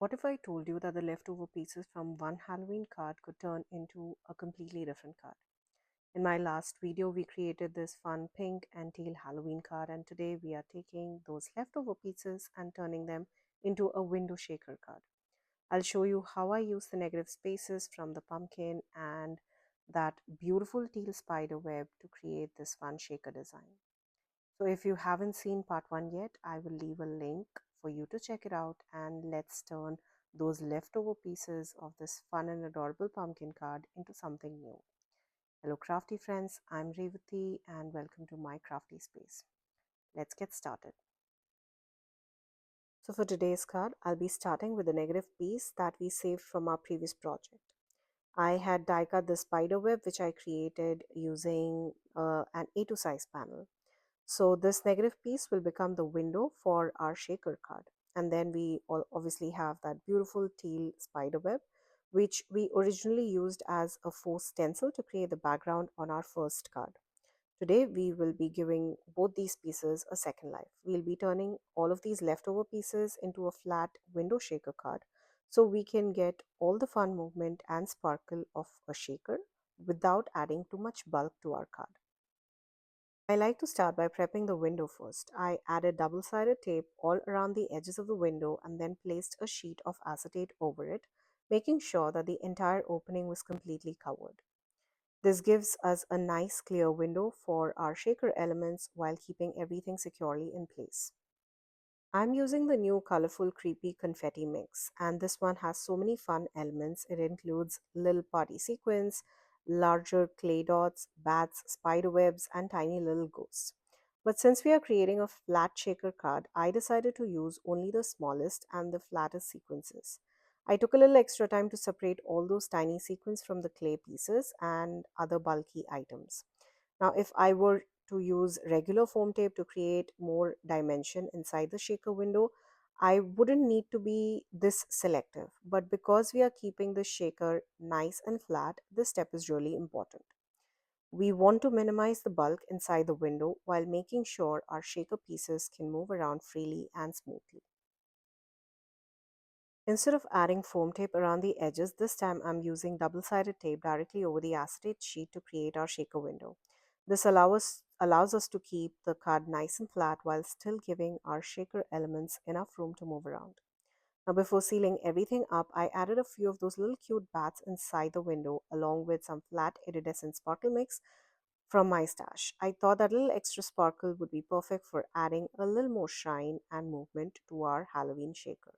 What if I told you that the leftover pieces from one Halloween card could turn into a completely different card? In my last video, we created this fun pink and teal Halloween card, and today we are taking those leftover pieces and turning them into a window shaker card. I'll show you how I use the negative spaces from the pumpkin and that beautiful teal spider web to create this fun shaker design. So if you haven't seen part 1 yet, I will leave a link for you to check it out, and let's turn those leftover pieces of this fun and adorable pumpkin card into something new. Hello crafty friends, I'm Revati and welcome to my crafty space. Let's get started. So for today's card, I'll be starting with the negative piece that we saved from our previous project. I had die cut the spider web which I created using an A2 size panel. So this negative piece will become the window for our shaker card. And then we obviously have that beautiful teal spider web, which we originally used as a faux stencil to create the background on our first card. Today, we will be giving both these pieces a second life. We'll be turning all of these leftover pieces into a flat window shaker card so we can get all the fun movement and sparkle of a shaker without adding too much bulk to our card. I like to start by prepping the window first. I added double-sided tape all around the edges of the window and then placed a sheet of acetate over it, making sure that the entire opening was completely covered. This gives us a nice clear window for our shaker elements while keeping everything securely in place. I'm using the new colorful creepy confetti mix, and this one has so many fun elements. It includes little party sequins, larger clay dots, bats, spider webs, and tiny little ghosts. But since we are creating a flat shaker card, I decided to use only the smallest and the flattest sequences. I took a little extra time to separate all those tiny sequins from the clay pieces and other bulky items. Now, if I were to use regular foam tape to create more dimension inside the shaker window, I wouldn't need to be this selective. But because we are keeping the shaker nice and flat, this step is really important. We want to minimize the bulk inside the window while making sure our shaker pieces can move around freely and smoothly. Instead of adding foam tape around the edges, this time I'm using double-sided tape directly over the acetate sheet to create our shaker window. This allows us to keep the card nice and flat while still giving our shaker elements enough room to move around. Now before sealing everything up, I added a few of those little cute bats inside the window along with some flat iridescent sparkle mix from my stash. I thought that little extra sparkle would be perfect for adding a little more shine and movement to our Halloween shaker.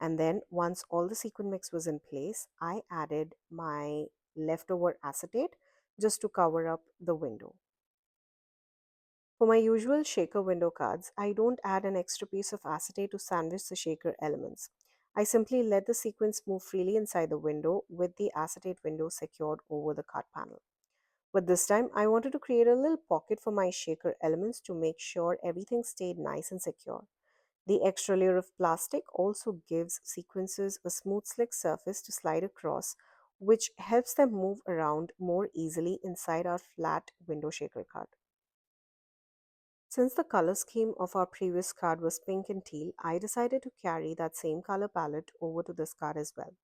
And then once all the sequin mix was in place, I added my leftover acetate just to cover up the window. For my usual shaker window cards, I don't add an extra piece of acetate to sandwich the shaker elements. I simply let the sequins move freely inside the window with the acetate window secured over the card panel. But this time, I wanted to create a little pocket for my shaker elements to make sure everything stayed nice and secure. The extra layer of plastic also gives sequences a smooth slick surface to slide across, which helps them move around more easily inside our flat window shaker card. Since the color scheme of our previous card was pink and teal, I decided to carry that same color palette over to this card as well.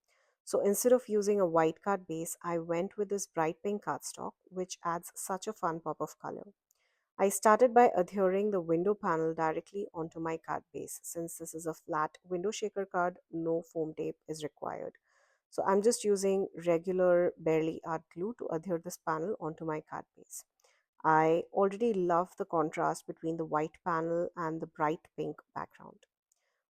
So instead of using a white card base, I went with this bright pink cardstock, which adds such a fun pop of color. I started by adhering the window panel directly onto my card base. Since this is a flat window shaker card, no foam tape is required. So I'm just using regular barely art glue to adhere this panel onto my card base. I already love the contrast between the white panel and the bright pink background.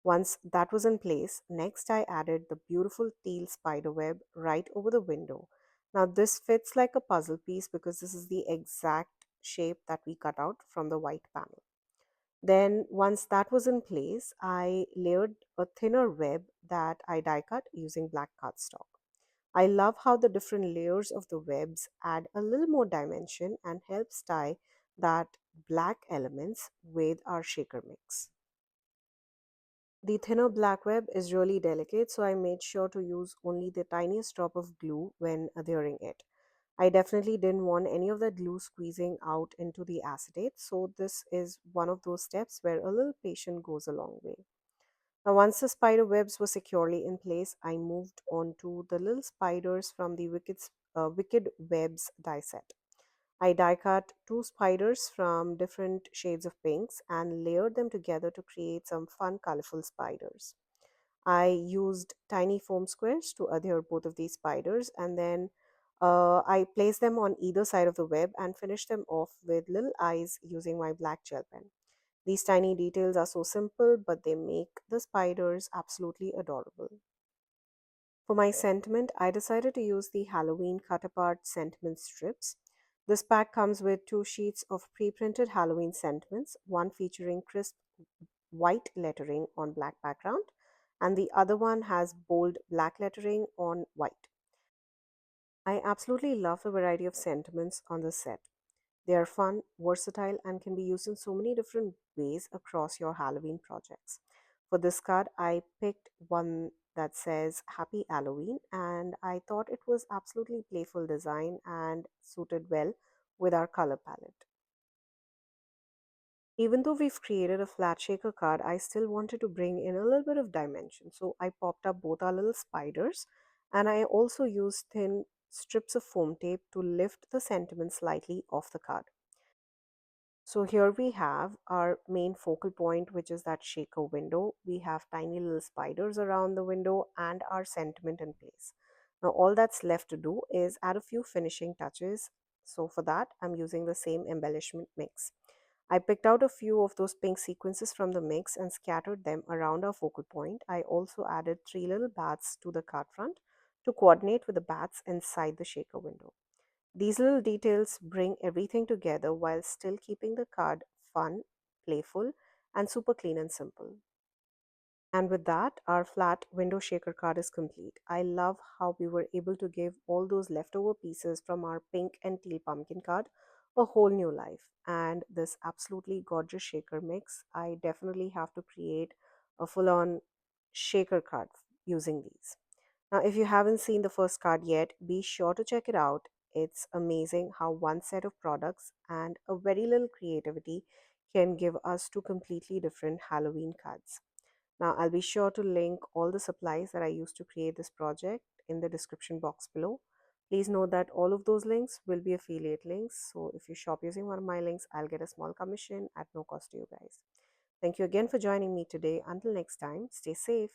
Once that was in place, next I added the beautiful teal spider web right over the window. Now this fits like a puzzle piece because this is the exact shape that we cut out from the white panel. Then once that was in place, I layered a thinner web that I die cut using black cardstock. I love how the different layers of the webs add a little more dimension and helps tie that black elements with our shaker mix. The thinner black web is really delicate, so I made sure to use only the tiniest drop of glue when adhering it. I definitely didn't want any of that glue squeezing out into the acetate, so this is one of those steps where a little patience goes a long way. Now, once the spider webs were securely in place, I moved on to the little spiders from the Wicked Webs die set. I die cut two spiders from different shades of pinks and layered them together to create some fun, colorful spiders. I used tiny foam squares to adhere both of these spiders, and then I placed them on either side of the web and finished them off with little eyes using my black gel pen. These tiny details are so simple, but they make the spiders absolutely adorable. For my sentiment, I decided to use the Halloween cut apart sentiment strips. This pack comes with two sheets of pre printed Halloween sentiments, one featuring crisp white lettering on black background, and the other one has bold black lettering on white. I absolutely love the variety of sentiments on this set. They are fun, versatile, and can be used in so many different ways across your Halloween projects. For this card, I picked one that says Happy Halloween, and I thought it was absolutely playful design and suited well with our color palette. Even though we've created a flat shaker card, I still wanted to bring in a little bit of dimension. So I popped up both our little spiders, and I also used thin strips of foam tape to lift the sentiment slightly off the card. So here we have our main focal point, which is that shaker window. We have tiny little spiders around the window and our sentiment in place. Now all that's left to do is add a few finishing touches. So for that, I'm using the same embellishment mix. I picked out a few of those pink sequences from the mix and scattered them around our focal point. I also added three little bats to the card front to coordinate with the bats inside the shaker window. These little details bring everything together while still keeping the card fun, playful, and super clean and simple. And with that, our flat window shaker card is complete. I love how we were able to give all those leftover pieces from our pink and teal pumpkin card a whole new life. And this absolutely gorgeous shaker mix, I definitely have to create a full on shaker card using these. Now, if you haven't seen the first card yet, be sure to check it out. It's amazing how one set of products and a very little creativity can give us two completely different Halloween cards. Now, I'll be sure to link all the supplies that I used to create this project in the description box below. Please note that all of those links will be affiliate links. So if you shop using one of my links, I'll get a small commission at no cost to you guys. Thank you again for joining me today. Until next time, stay safe.